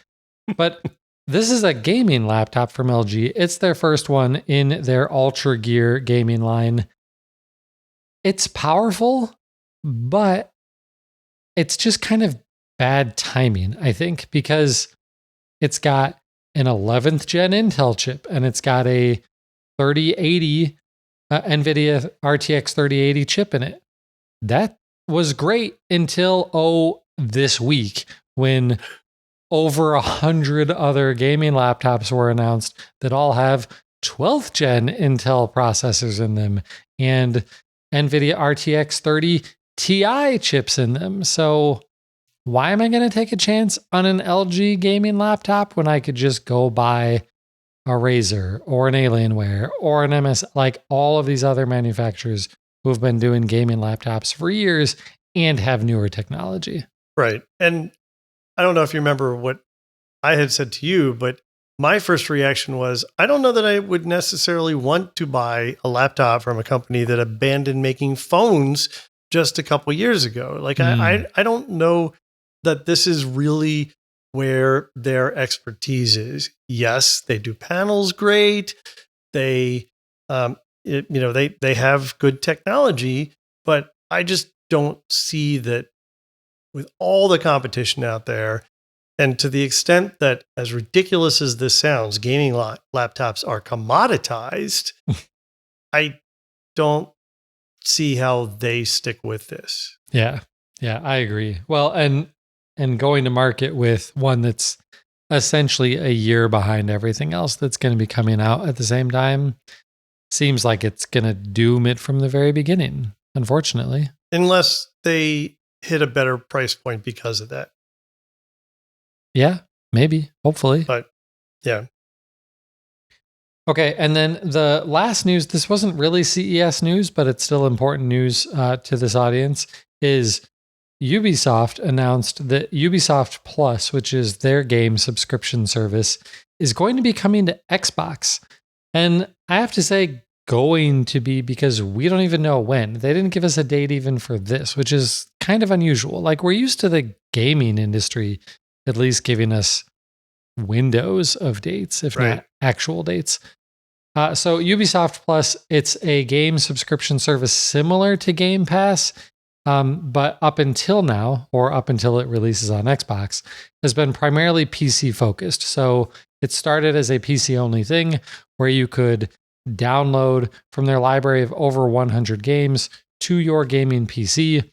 But this is a gaming laptop from LG. It's their first one in their Ultra Gear gaming line. It's powerful, but it's just kind of bad timing, I think, because it's got an 11th gen Intel chip and it's got a 3080 NVIDIA RTX 3080 chip in it. That was great until, this week when over 100 other gaming laptops were announced that all have 12th gen Intel processors in them and NVIDIA RTX 30 Ti chips in them. So why am I going to take a chance on an LG gaming laptop when I could just go buy a Razer or an Alienware or an MS, like all of these other manufacturers who have been doing gaming laptops for years and have newer technology? Right. And I don't know if you remember what I had said to you, but my first reaction was, I don't know that I would necessarily want to buy a laptop from a company that abandoned making phones just a couple years ago. Like, I don't know that this is really where their expertise is. Yes, they do panels great. They, they have good technology, but I just don't see that with all the competition out there. And to the extent that, as ridiculous as this sounds, gaming laptops are commoditized, I don't see how they stick with this. Yeah, I agree. Well, and going to market with one that's essentially a year behind everything else that's going to be coming out at the same time seems like it's going to doom it from the very beginning, unfortunately. Unless they hit a better price point because of that. Yeah, maybe, hopefully. But yeah. Okay, and then the last news, this wasn't really CES news, but it's still important news to this audience, is Ubisoft announced that Ubisoft Plus, which is their game subscription service, is going to be coming to Xbox. And I have to say, going to be, because we don't even know when. They didn't give us a date even for this, which is kind of unusual. Like, we're used to the gaming industry at least giving us windows of dates, if not actual dates. So Ubisoft Plus, it's a game subscription service similar to Game Pass, but up until now, or up until it releases on Xbox, has been primarily PC focused. So it started as a PC only thing where you could download from their library of over 100 games to your gaming PC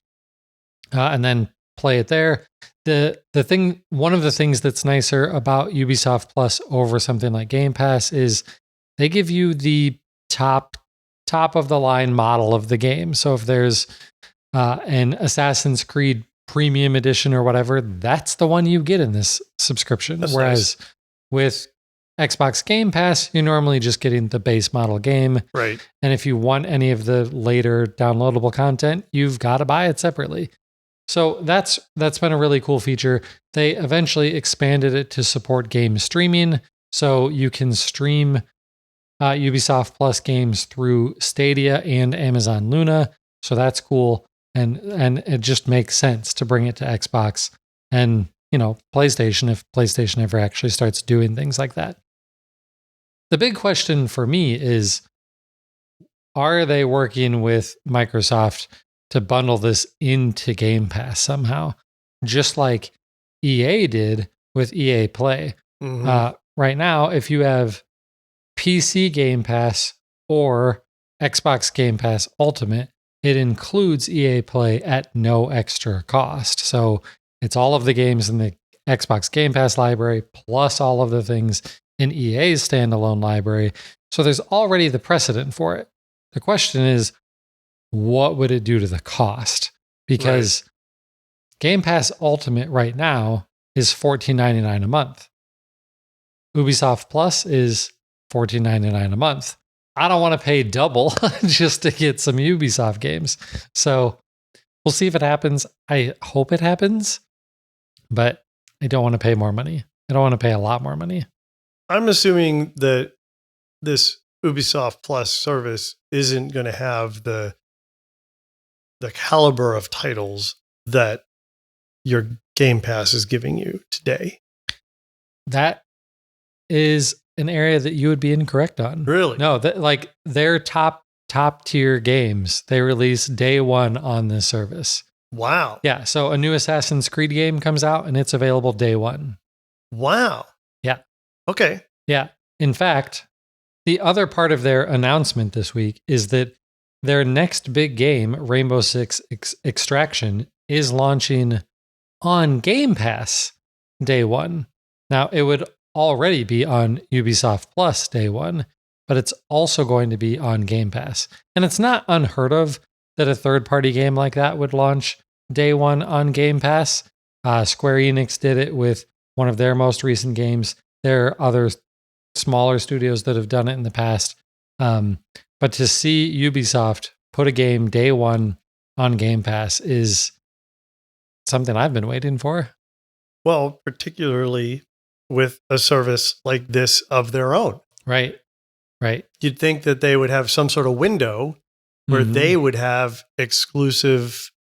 and then play it there. One of the things that's nicer about Ubisoft Plus over something like Game Pass is they give you the top of the line model of the game. So if there's an Assassin's Creed Premium Edition or whatever, that's the one you get in this subscription. That's Whereas nice. With Xbox Game Pass, you're normally just getting the base model game. Right. And if you want any of the later downloadable content, you've got to buy it separately. So that's been a really cool feature. They eventually expanded it to support game streaming. So you can stream Ubisoft Plus games through Stadia and Amazon Luna. So that's cool. And it just makes sense to bring it to Xbox and, PlayStation, if PlayStation ever actually starts doing things like that. the big question for me is, are they working with Microsoft to bundle this into Game Pass somehow? Just like EA did with EA Play. Right now, if you have PC Game Pass or Xbox Game Pass Ultimate, it includes EA Play at no extra cost. So it's all of the games in the Xbox Game Pass library, plus all of the things in EA's standalone library. So there's already the precedent for it. The question is, what would it do to the cost? Because Game Pass Ultimate right now is $14.99 a month. Ubisoft Plus is $14.99 a month. I don't want to pay double just to get some Ubisoft games. So we'll see if it happens. I hope it happens, but I don't want to pay more money. I don't want to pay a lot more money. I'm assuming that this Ubisoft Plus service isn't going to have the caliber of titles that your Game Pass is giving you today. That is an area that you would be incorrect on. Really? No, like their top tier games, they release day one on this service. Wow. Yeah. So a new Assassin's Creed game comes out and it's available day one. Wow. Yeah. Okay. Yeah. In fact, the other part of their announcement this week is that their next big game, Rainbow Six Extraction, is launching on Game Pass day one. Now, it would already be on Ubisoft Plus day one, but it's also going to be on Game Pass. And it's not unheard of that a third-party game like that would launch day one on Game Pass. Square Enix did it with one of their most recent games. There are other smaller studios that have done it in the past. But to see Ubisoft put a game day one on Game Pass is something I've been waiting for. Well, particularly with a service like this of their own. Right. You'd think that they would have some sort of window where they would have exclusive.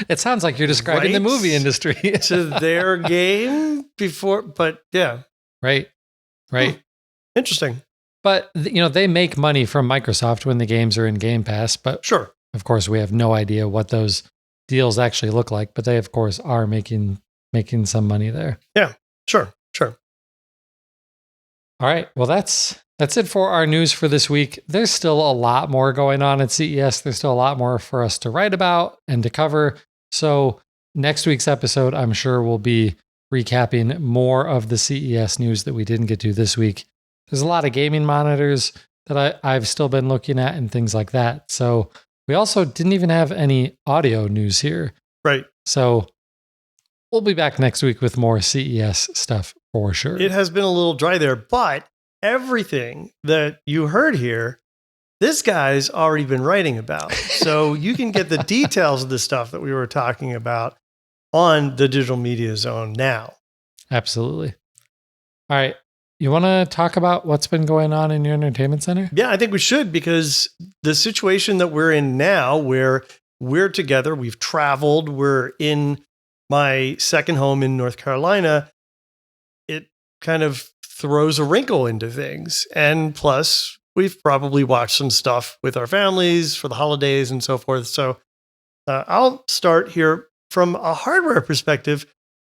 It sounds like you're describing the movie industry to their game before, but yeah. Right. Interesting. But, they make money from Microsoft when the games are in Game Pass. But sure, of course, we have no idea what those deals actually look like. But they, of course, are making some money there. Yeah, sure. All right. Well, that's it for our news for this week. There's still a lot more going on at CES. There's still a lot more for us to write about and to cover. So next week's episode, I'm sure we'll be recapping more of the CES news that we didn't get to this week. There's a lot of gaming monitors that I've still been looking at and things like that. So we also didn't even have any audio news here. Right. So we'll be back next week with more CES stuff for sure. It has been a little dry there, but everything that you heard here, this guy's already been writing about. So you can get the details of the stuff that we were talking about on the Digital Media Zone now. Absolutely. All right. You want to talk about what's been going on in your entertainment center? Yeah, I think we should, because the situation that we're in now, where we're together, we've traveled, we're in my second home in North Carolina, it kind of throws a wrinkle into things. And plus, we've probably watched some stuff with our families for the holidays and so forth. So I'll start here from a hardware perspective.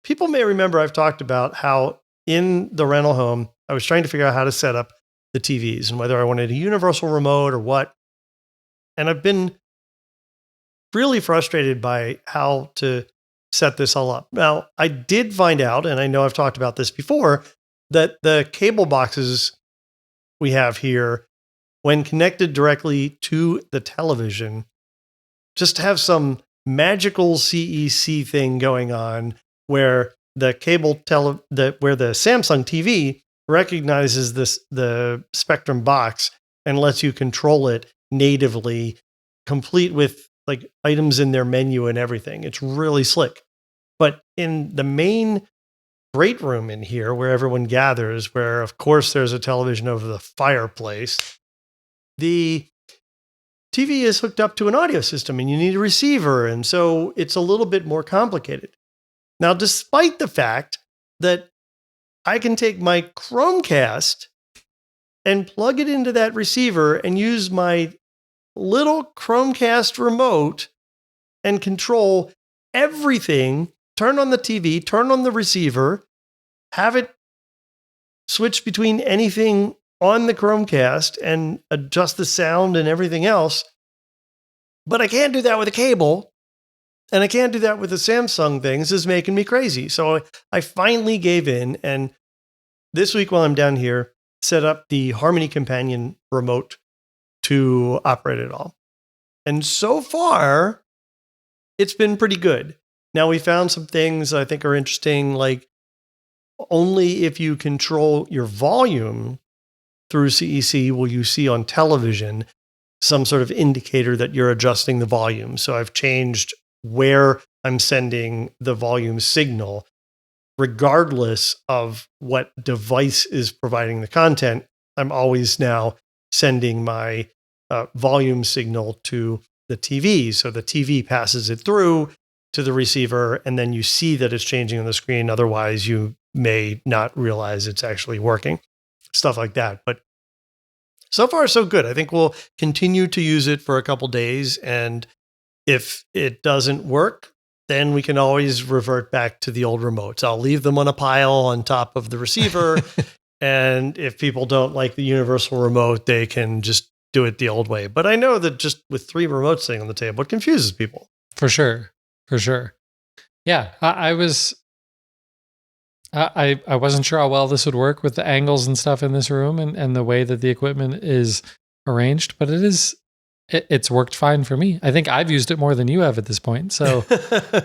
People may remember I've talked about how in the rental home, I was trying to figure out how to set up the TVs and whether I wanted a universal remote or what. And I've been really frustrated by how to set this all up. Now, I did find out, and I know I've talked about this before, that the cable boxes we have here, when connected directly to the television, just have some magical CEC thing going on where the where the Samsung TV recognizes the Spectrum box and lets you control it natively, complete with like items in their menu and everything. It's really slick. But in the main great room in here, where everyone gathers, where of course there's a television over the fireplace, the TV is hooked up to an audio system and you need a receiver. And so it's a little bit more complicated. Now, despite the fact that I can take my Chromecast and plug it into that receiver and use my little Chromecast remote and control everything, turn on the TV, turn on the receiver, have it switch between anything on the Chromecast and adjust the sound and everything else. But I can't do that with a cable, and I can't do that with the Samsung thing. This is making me crazy. So I finally gave in, and this week while I'm down here, set up the Harmony Companion remote to operate it all. And so far, it's been pretty good. Now, we found some things I think are interesting, like only if you control your volume through CEC will you see on television some sort of indicator that you're adjusting the volume. So I've changed where I'm sending the volume signal, regardless of what device is providing the content. I'm always now sending my volume signal to the TV. So the TV passes it through to the receiver, and then you see that it's changing on the screen. Otherwise, you may not realize it's actually working. Stuff like that. But so far, so good. I think we'll continue to use it for a couple days. And if it doesn't work, then we can always revert back to the old remotes. I'll leave them on a pile on top of the receiver. And if people don't like the universal remote, they can just do it the old way. But I know that just with 3 remotes sitting on the table, it confuses people. For sure. For sure. Yeah. I wasn't sure how well this would work with the angles and stuff in this room and the way that the equipment is arranged, but it's worked fine for me. I think I've used it more than you have at this point. So,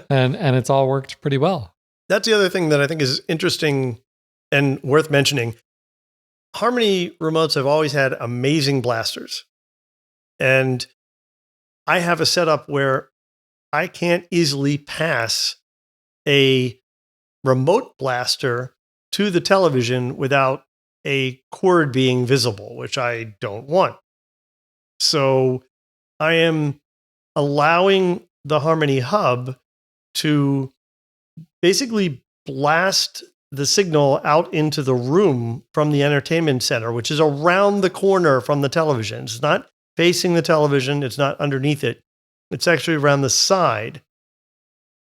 and it's all worked pretty well. That's the other thing that I think is interesting and worth mentioning. Harmony remotes have always had amazing blasters. And I have a setup where I can't easily pass a remote blaster to the television without a cord being visible, which I don't want. So I am allowing the Harmony Hub to basically blast the signal out into the room from the entertainment center, which is around the corner from the television. It's not facing the television. It's not underneath it. It's actually around the side.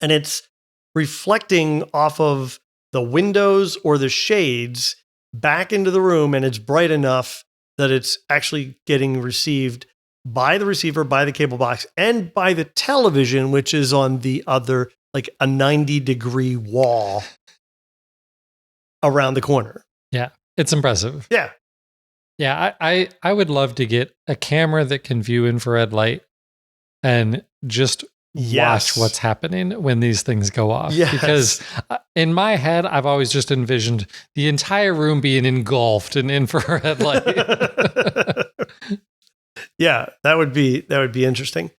And it's reflecting off of the windows or the shades back into the room. And it's bright enough that it's actually getting received by the receiver, by the cable box, and by the television, which is on the other, like a 90-degree wall around the corner. Yeah, it's impressive. Yeah. Yeah, I would love to get a camera that can view infrared light and just watch what's happening when these things go off. Yes. Because in my head, I've always just envisioned the entire room being engulfed in infrared light. Yeah, that would be interesting.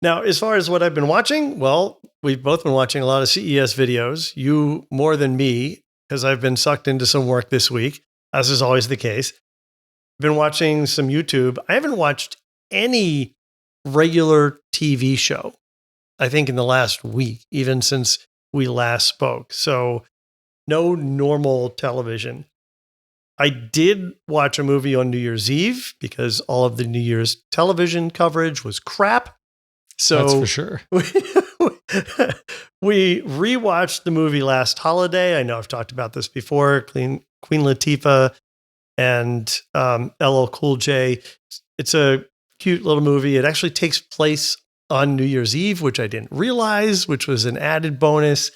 Now, as far as what I've been watching, well, we've both been watching a lot of CES videos. You more than me, because I've been sucked into some work this week, as is always the case. I've been watching some YouTube. I haven't watched any regular TV show, I think, in the last week, even since we last spoke. So no normal television. I did watch a movie on New Year's Eve because all of the New Year's television coverage was crap. So that's for sure. We rewatched the movie Last Holiday. I know I've talked about this before. Queen Latifah and LL Cool J. It's a cute little movie. It actually takes place on New Year's Eve, which I didn't realize, which was an added bonus,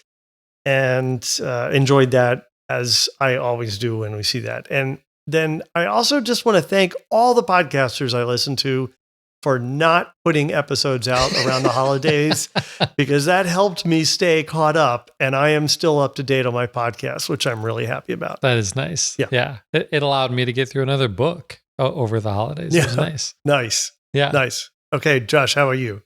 and enjoyed that, as I always do when we see that. And then I also just want to thank all the podcasters I listen to for not putting episodes out around the holidays, because that helped me stay caught up, and I am still up to date on my podcast, which I'm really happy about. That is nice. Yeah. It allowed me to get through another book over the holidays. It was nice. Nice. Yeah. Nice. Okay, Josh, how are you?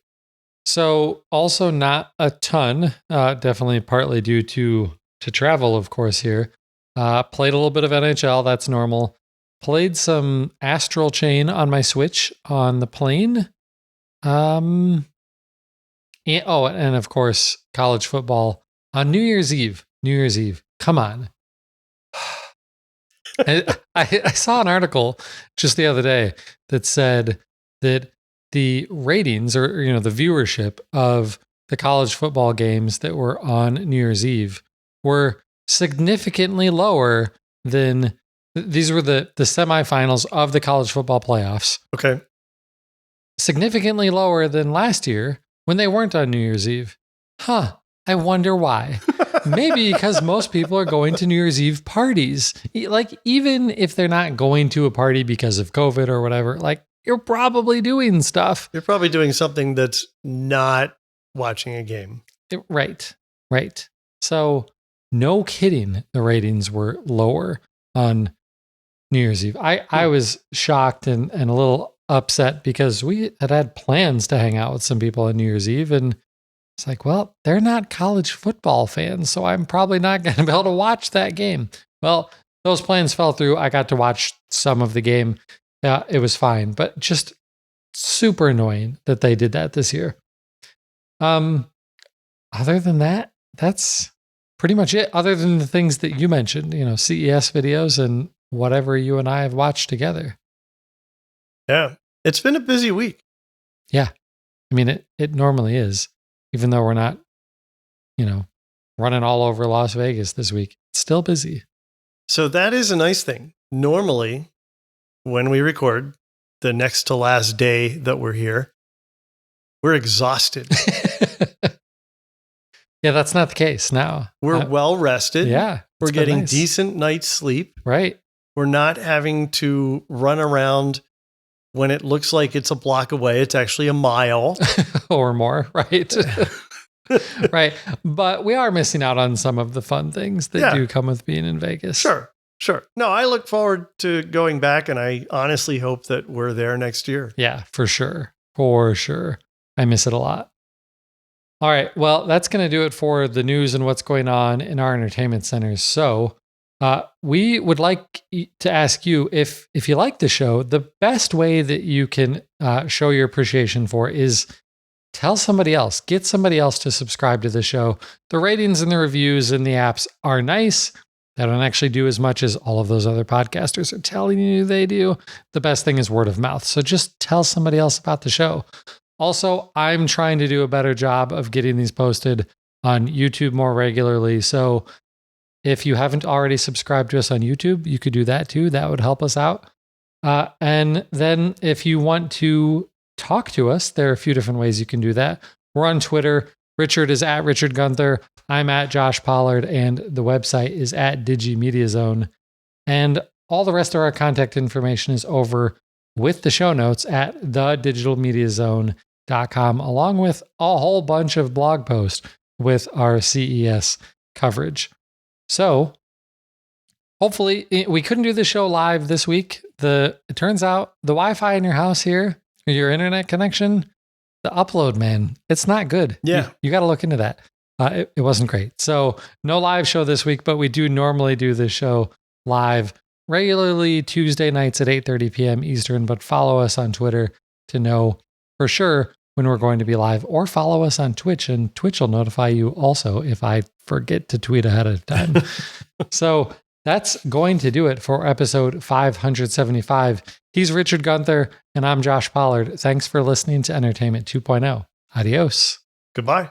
So also not a ton, definitely partly due to travel, of course, here. Played a little bit of NHL. That's normal. Played some Astral Chain on my Switch on the plane. And of course, college football on New Year's Eve. Come on. I saw an article just the other day that said that the ratings or the viewership of the college football games that were on New Year's Eve were significantly lower than these were the semifinals of the college football playoffs. Okay. Significantly lower than last year when they weren't on New Year's Eve. Huh. I wonder why. Maybe because most people are going to New Year's Eve parties. Like, even if they're not going to a party because of COVID or whatever, like, you're probably doing stuff. You're probably doing something that's not watching a game. Right. So, no kidding, the ratings were lower on New Year's Eve. I was shocked and a little upset because we had plans to hang out with some people on New Year's Eve, and it's like, well, they're not college football fans, so I'm probably not going to be able to watch that game. Well, those plans fell through. I got to watch some of the game. It was fine, but just super annoying that they did that this year. Other than that, that's pretty much it. Other than the things that you mentioned, CES videos and whatever you and I have watched together. Yeah, it's been a busy week. Yeah, I mean, it normally is. Even though we're not, running all over Las Vegas this week, it's still busy. So that is a nice thing. Normally, when we record the next to last day that we're here, we're exhausted. Yeah, that's not the case now. We're well rested. Yeah. We're getting decent night's sleep. Right. We're not having to run around when it looks like it's a block away. It's actually a mile. Or more, right? Right. But we are missing out on some of the fun things that do come with being in Vegas. Sure. No, I look forward to going back, and I honestly hope that we're there next year. Yeah, for sure. I miss it a lot. All right. Well, that's going to do it for the news and what's going on in our entertainment centers. So we would like to ask you if you like the show, the best way that you can show your appreciation for is tell somebody else, get somebody else to subscribe to the show. The ratings and the reviews and the apps are nice. They don't actually do as much as all of those other podcasters are telling you they do. The best thing is word of mouth. So just tell somebody else about the show. Also, I'm trying to do a better job of getting these posted on YouTube more regularly. So if you haven't already subscribed to us on YouTube, you could do that too. That would help us out. And then if you want to talk to us, there are a few different ways you can do that. We're on Twitter. Richard is at Richard Gunther. I'm at Josh Pollard, and the website is at DigiMediaZone. And all the rest of our contact information is over with the show notes at thedigitalmediazone.com, along with a whole bunch of blog posts with our CES coverage. So hopefully we couldn't do the show live this week. It turns out the Wi-Fi in your house here, your internet connection, the upload, man, it's not good. Yeah. You got to look into that. It wasn't great. So no live show this week, but we do normally do this show live regularly Tuesday nights at 8:30 p.m. Eastern, but follow us on Twitter to know for sure when we're going to be live, or follow us on Twitch, and Twitch will notify you also if I forget to tweet ahead of time. So that's going to do it for episode 575. He's Richard Gunther, and I'm Josh Pollard. Thanks for listening to Entertainment 2.0. Adios. Goodbye.